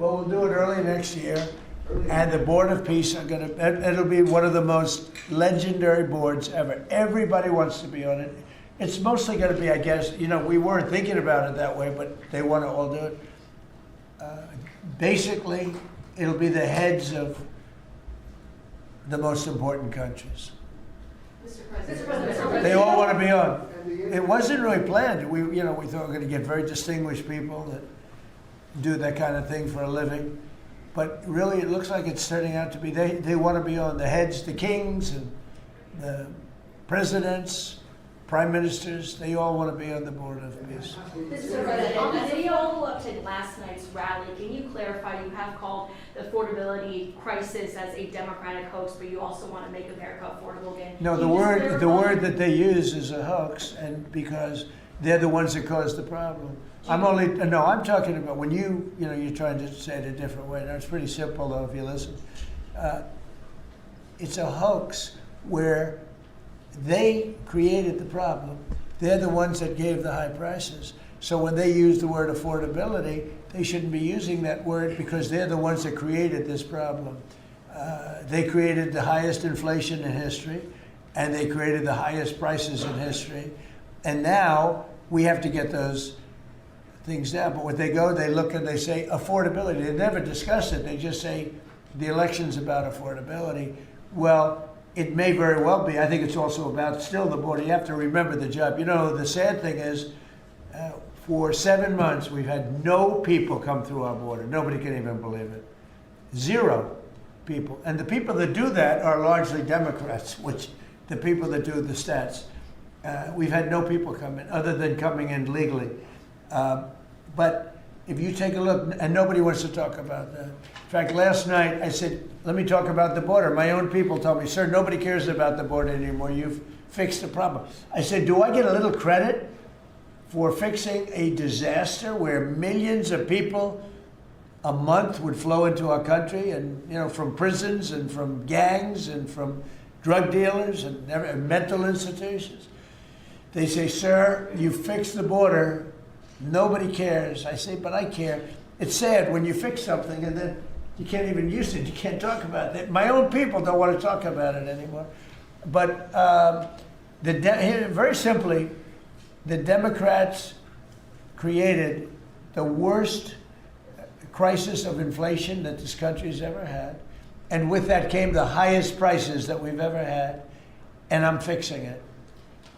Well, we'll do it early next year, and the Board of Peace are gonna, it'll be one of the most legendary boards ever. Everybody wants to be on it. It's mostly gonna be, I guess, you know, we weren't thinking about it that way, but they wanna all do it. Basically, it'll be the heads of the most important countries. Mr. President. They all want to be on. It wasn't really planned. We thought we were going to get very distinguished people that do that kind of thing for a living. But really, it looks like it's turning out to be, they want to be on. The heads, the kings and the presidents, prime ministers, they all want to be on the Board of Peace. Mr. President, as a follow-up to last night's rally, can you clarify, you have called the affordability crisis as a Democratic hoax, but you also want to make America affordable again? No, the word that they use is a hoax, and because they're the ones that caused the problem. I'm talking about when you're trying to say it a different way. Now, it's pretty simple though if you listen. It's a hoax where they created the problem. They're the ones that gave the high prices. So when they use the word affordability, they shouldn't be using that word because they're the ones that created this problem. They created the highest inflation in history, and they created the highest prices in history. And now we have to get those things down. But when they look and they say affordability. They never discuss it. They just say the election's about affordability. Well, it may very well be. I think it's also about still the border. You have to remember the job. You know, the sad thing is, for 7 months, we've had no people come through our border. Nobody can even believe it. 0 people. And the people that do that are largely Democrats, which the people that do the stats. We've had no people come in, other than coming in legally. But if you take a look, and nobody wants to talk about that. In fact, last night I said, let me talk about the border. My own people told me, sir, nobody cares about the border anymore. You've fixed the problem. I said, do I get a little credit for fixing a disaster where millions of people a month would flow into our country, and from prisons and from gangs and from drug dealers and mental institutions? They say, sir, you fixed the border. Nobody cares. I say, but I care. It's sad when you fix something and then you can't even use it. You can't talk about it. My own people don't want to talk about it anymore. But very simply, the Democrats created the worst crisis of inflation that this country's ever had. And with that came the highest prices that we've ever had. And I'm fixing it.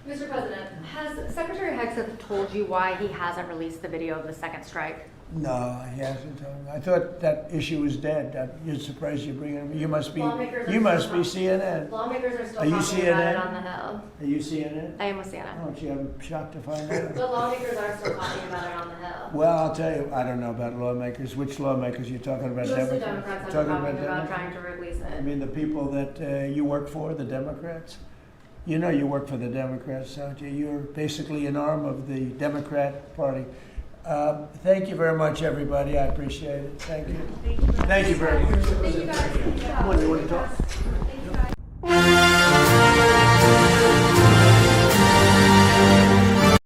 Mr. President, has Secretary Hegseth told you why he hasn't released the video of the second strike? No, he hasn't told me. I thought that issue was dead. You're surprised you bring it up. You must be CNN. Lawmakers are still Are you talking about it CNN? on the Hill. Are you CNN? I am with CNN. Oh, gee, I'm shocked to find out. But lawmakers are still talking about it on the Hill. Well, I'll tell you, I don't know about lawmakers. Which lawmakers? You're talking about Mostly Democrats? Democrats have Talking been talking about Democrats? trying to release I it. mean, the people that you work for, the Democrats? You know you work for the Democrats, don't you? You're basically an arm of the Democrat Party. Thank you very much, everybody. I appreciate it. Thank you. Thank you very much. Thank you guys. Come on, you want to talk? Thank you.